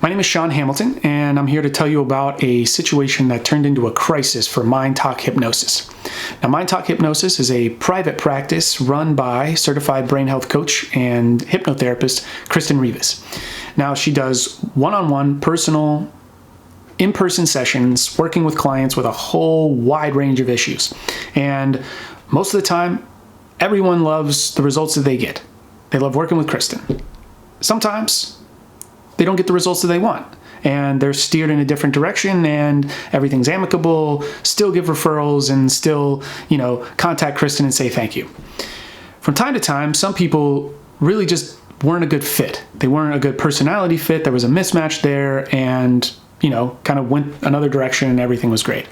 My name is Sean Hamilton, and I'm here to tell you about a situation that turned into a crisis for Mind Talk Hypnosis. Now, Mind Talk Hypnosis is a private practice run by certified brain health coach and hypnotherapist Kristen Rivas. Now, she does one-on-one personal in-person sessions working with clients with a whole wide range of issues. And most of the time, everyone loves the results that they get. They love working with Kristen. Sometimes they don't get the results that they want, and they're steered in a different direction, and everything's amicable, still give referrals, and still, contact Kristen and say thank you. From time to time, some people really just weren't a good fit. They weren't a good personality fit. There was a mismatch there, and, kind of went another direction, and everything was great.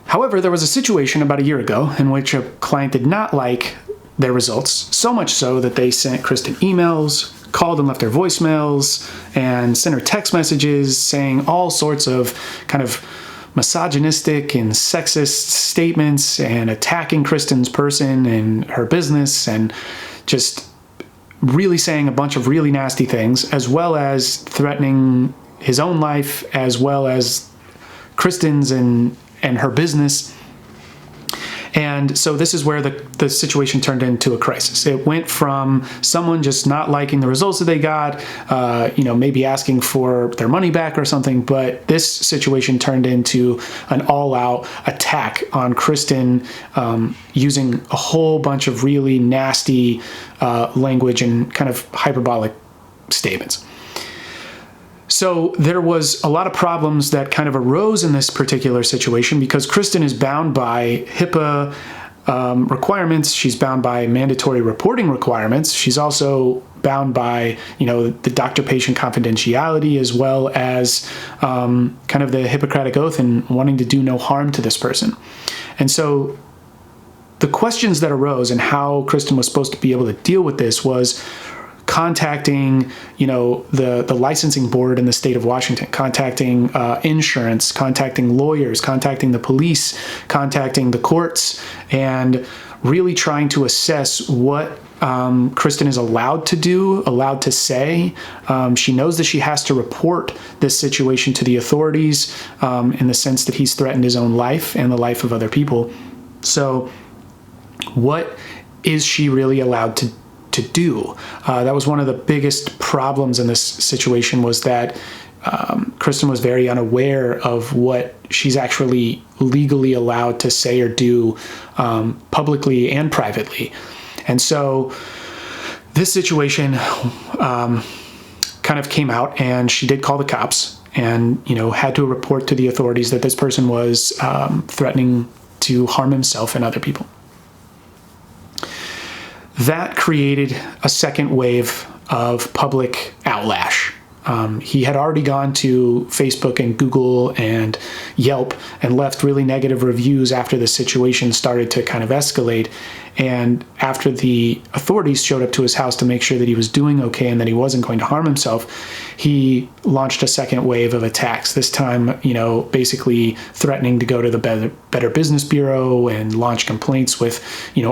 However, there was a situation about a year ago in which a client did not like their results, so much so that they sent Kristen emails, called and left their voicemails, and sent her text messages saying all sorts of kind of misogynistic and sexist statements and attacking Kristen's person and her business, and just really saying a bunch of really nasty things, as well as threatening his own life, as well as Kristen's and her business. And so this is where the situation turned into a crisis. It went from someone just not liking the results that they got, maybe asking for their money back or something, but this situation turned into an all-out attack on Kristen, using a whole bunch of really nasty language and kind of hyperbolic statements. So there was a lot of problems that kind of arose in this particular situation because Kristen is bound by HIPAA requirements. She's bound by mandatory reporting requirements. She's also bound by, the doctor-patient confidentiality, as well as kind of the Hippocratic Oath and wanting to do no harm to this person. And so the questions that arose and how Kristen was supposed to be able to deal with this was contacting, the licensing board in the state of Washington, contacting insurance, contacting lawyers, contacting the police, contacting the courts, and really trying to assess what Kristen is allowed to do, allowed to say. She knows that she has to report this situation to the authorities in the sense that he's threatened his own life and the life of other people. So what is she really allowed to do? That was one of the biggest problems in this situation, was that Kristen was very unaware of what she's actually legally allowed to say or do publicly and privately. And so this situation kind of came out, and she did call the cops and, had to report to the authorities that this person was threatening to harm himself and other people. That created a second wave of public outlash. He had already gone to Facebook and Google and Yelp and left really negative reviews after the situation started to kind of escalate. And after the authorities showed up to his house to make sure that he was doing okay and that he wasn't going to harm himself, he launched a second wave of attacks. This time, basically threatening to go to the Better Business Bureau and launch complaints with,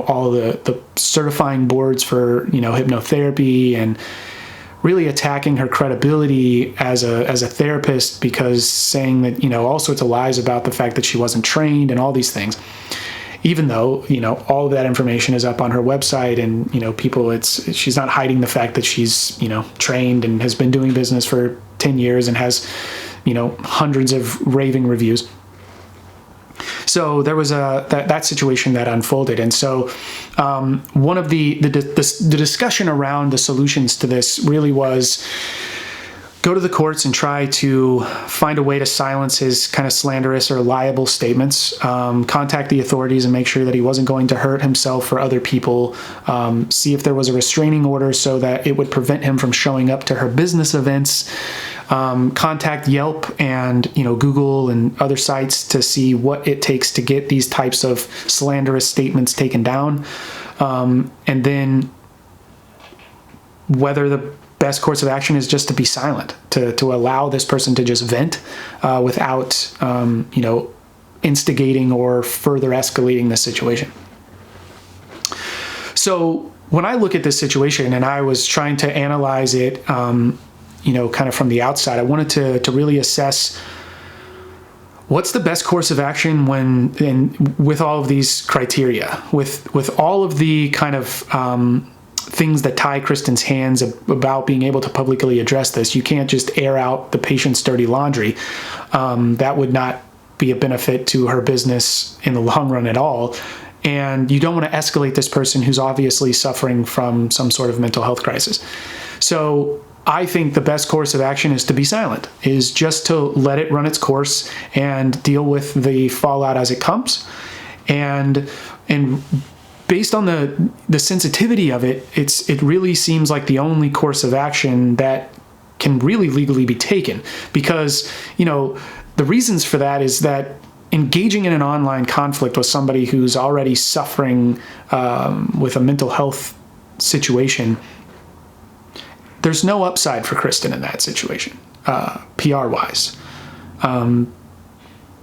all the certifying boards for, hypnotherapy, and really attacking her credibility as a therapist, because saying that, all sorts of lies about the fact that she wasn't trained and all these things. Even though, all of that information is up on her website, and, she's not hiding the fact that she's, trained and has been doing business for 10 years and has, hundreds of raving reviews. So there was that situation that unfolded. And so one of the discussion around the solutions to this really was go to the courts and try to find a way to silence his kind of slanderous or liable statements, contact the authorities and make sure that he wasn't going to hurt himself or other people, see if there was a restraining order so that it would prevent him from showing up to her business events, contact Yelp and Google and other sites to see what it takes to get these types of slanderous statements taken down, and then whether the best course of action is just to be silent, to allow this person to just vent without instigating or further escalating the situation. So when I look at this situation and I was trying to analyze it, kind of from the outside. I wanted to really assess what's the best course of action with all of these criteria, with all of the kind of things that tie Kristen's hands about being able to publicly address this. You can't just air out the patient's dirty laundry. That would not be a benefit to her business in the long run at all. And you don't want to escalate this person who's obviously suffering from some sort of mental health crisis. So I think the best course of action is to be silent, is just to let it run its course and deal with the fallout as it comes. And based on the sensitivity of it, it really seems like the only course of action that can really legally be taken, because, the reasons for that is that engaging in an online conflict with somebody who's already suffering with a mental health situation, there's no upside for Kristen in that situation, PR-wise.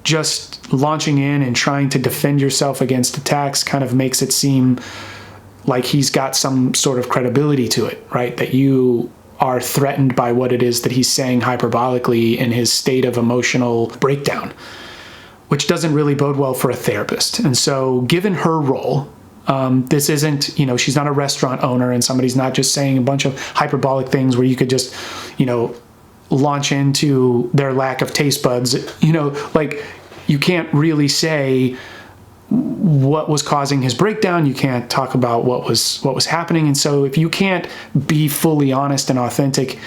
Just launching in and trying to defend yourself against attacks kind of makes it seem like he's got some sort of credibility to it, right? That you are threatened by what it is that he's saying hyperbolically in his state of emotional breakdown, which doesn't really bode well for a therapist. And so given her role, this isn't, she's not a restaurant owner, and somebody's not just saying a bunch of hyperbolic things where you could just, launch into their lack of taste buds. You can't really say what was causing his breakdown. You can't talk about what was happening. And so if you can't be fully honest and authentic,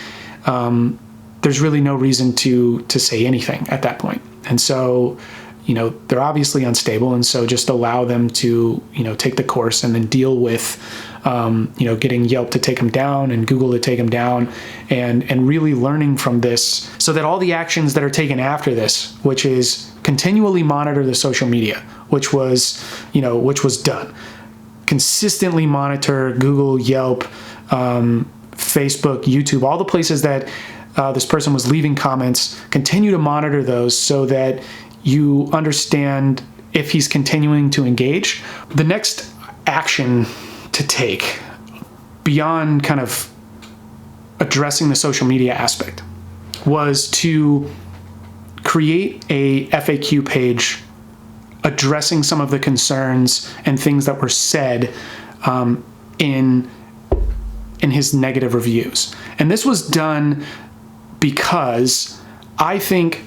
there's really no reason to say anything at that point. And so, they're obviously unstable, and so just allow them to, take the course and then deal with, getting Yelp to take them down and Google to take them down, and really learning from this so that all the actions that are taken after this, which is continually monitor the social media, which was done, consistently monitor Google, Yelp, Facebook, YouTube, all the places that this person was leaving comments, continue to monitor those so that you understand if he's continuing to engage. The next action to take beyond kind of addressing the social media aspect was to create a FAQ page addressing some of the concerns and things that were said in his negative reviews. And this was done because I think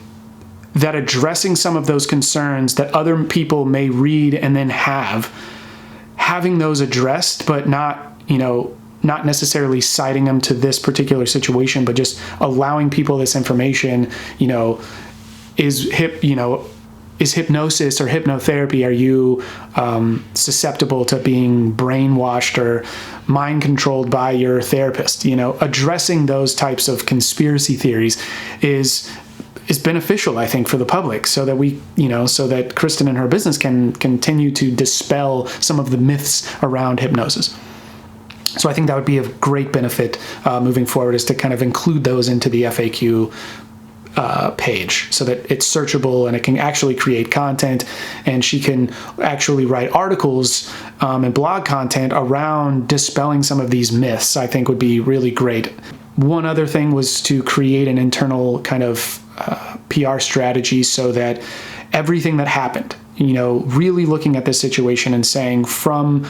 that addressing some of those concerns that other people may read and then having those addressed, but not necessarily citing them to this particular situation, but just allowing people this information, is hypnosis or hypnotherapy, are you susceptible to being brainwashed or mind controlled by your therapist? Addressing those types of conspiracy theories is beneficial, I think, for the public, so that so that Kristen and her business can continue to dispel some of the myths around hypnosis. So I think that would be of great benefit moving forward, is to kind of include those into the FAQ page so that it's searchable and it can actually create content, and she can actually write articles and blog content around dispelling some of these myths. I think would be really great. One other thing was to create an internal kind of PR strategy so that everything that happened, really looking at this situation and saying, from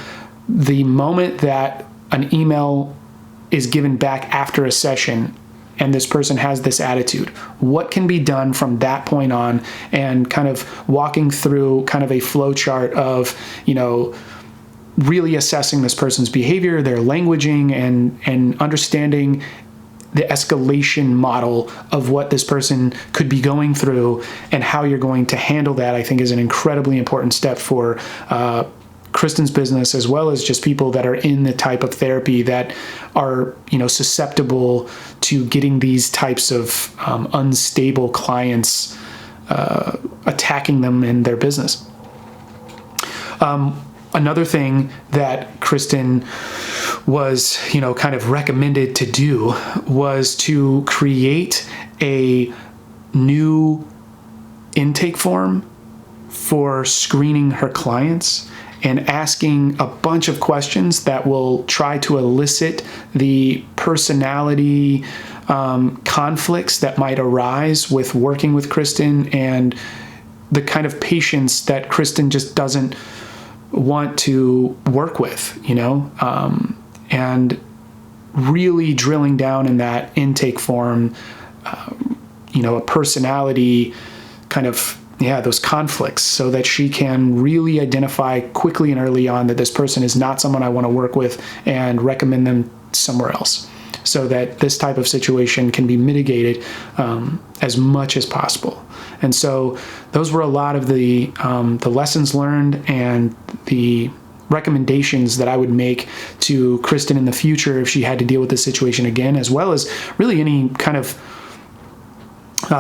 the moment that an email is given back after a session and this person has this attitude, what can be done from that point on, and kind of walking through kind of a flow chart of, really assessing this person's behavior, their languaging, and understanding the escalation model of what this person could be going through and how you're going to handle that. I think is an incredibly important step for Kristen's business, as well as just people that are in the type of therapy that are, susceptible to getting these types of unstable clients attacking them in their business. Another thing that Kristen was, kind of recommended to do was to create a new intake form for screening her clients and asking a bunch of questions that will try to elicit the personality, conflicts that might arise with working with Kristen, and the kind of patients that Kristen just doesn't want to work with, and really drilling down in that intake form, a personality kind of, those conflicts, so that she can really identify quickly and early on that this person is not someone I want to work with and recommend them somewhere else, so that this type of situation can be mitigated as much as possible. And so those were a lot of the lessons learned and the recommendations that I would make to Kristen in the future if she had to deal with this situation again, as well as really any kind of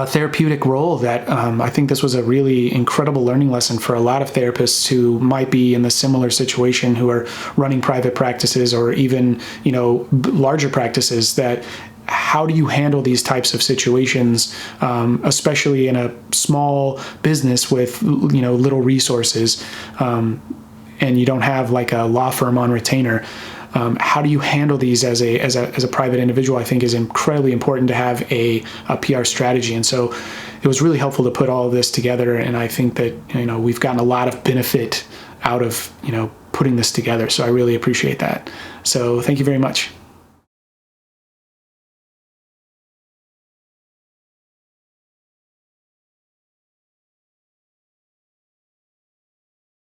therapeutic role that I think this was a really incredible learning lesson for a lot of therapists who might be in the similar situation, who are running private practices or even, larger practices. That how do you handle these types of situations, especially in a small business with, little resources, and you don't have like a law firm on retainer. How do you handle these as a private individual? I think is incredibly important to have a PR strategy. And so it was really helpful to put all of this together. And I think that, we've gotten a lot of benefit out of, putting this together. So I really appreciate that. So thank you very much.